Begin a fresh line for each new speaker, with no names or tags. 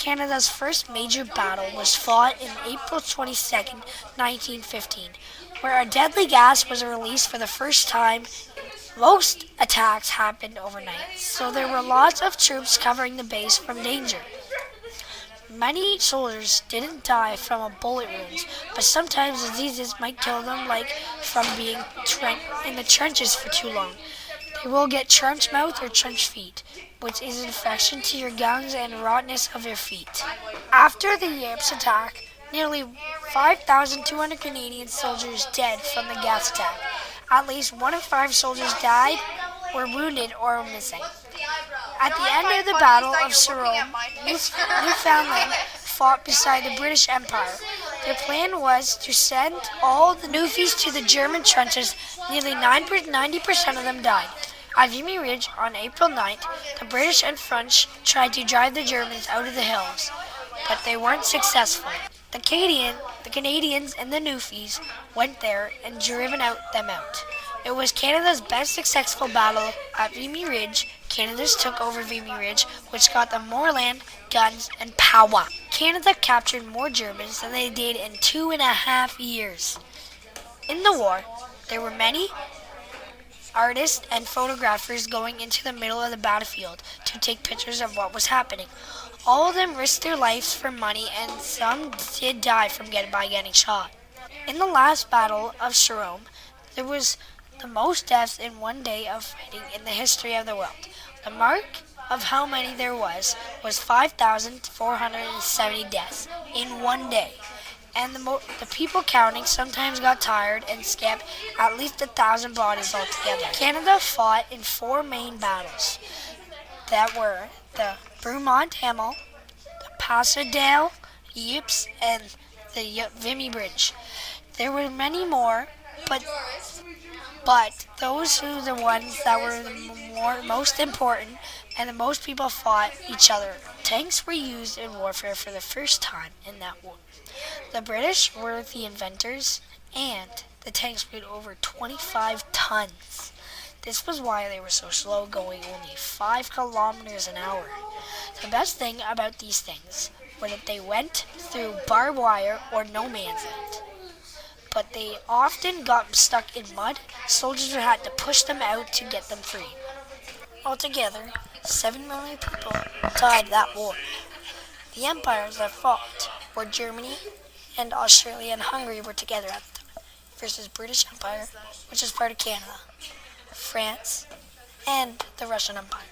Canada's first major battle was fought in April 22nd, 1915, where a deadly gas was released for the first time. Most attacks happened overnight, so there were lots of troops covering the base from danger. Many soldiers didn't die from bullet wounds, but sometimes diseases might kill them, like from being in the trenches for too long. They will get trench mouth or trench feet, which is an infection to your gums and rottenness of your feet. After the Yamps attack, nearly 5,200 Canadian soldiers dead from the gas attack. At least 1 in 5 soldiers died, were wounded, or missing. At the end of the Battle of Somme, Newfoundland fought beside the British Empire. Their plan was to send all the Newfies to the German trenches. Nearly 90% of them died. At Vimy Ridge on April 9th, the British and French tried to drive the Germans out of the hills, but they weren't successful. The Canadians and the Newfies went there and driven them out. It was Canada's best successful battle at Vimy Ridge. Canada took over Vimy Ridge, which got them more land, guns, and power. Canada captured more Germans than they did in 2.5 years. In the war, there were many artists and photographers going into the middle of the battlefield to take pictures of what was happening. All of them risked their lives for money, and some did die by getting shot. In the last battle of Somme, there was the most deaths in one day of fighting in the history of the world. The mark of how many there was 5,470 deaths in one day. And the people counting sometimes got tired and skipped at least 1,000 bodies altogether. Canada fought in 4 main battles that were the Brumont-Hamel, the Passchendaele, Ypres, and the Vimy Bridge. There were many more, but those were the ones that were the most important, and the most people fought each other. Tanks were used in warfare for the first time in that war. The British were the inventors, and the tanks weighed over 25 tons. This was why they were so slow, going only 5 kilometers an hour. The best thing about these things was that they went through barbed wire or no man's land. But they often got stuck in mud. Soldiers had to push them out to get them free. Altogether, 7 million people died that war. The empires that fought were Germany and Australia and Hungary were together at the time, versus British Empire, which is part of Canada, France, and the Russian Empire.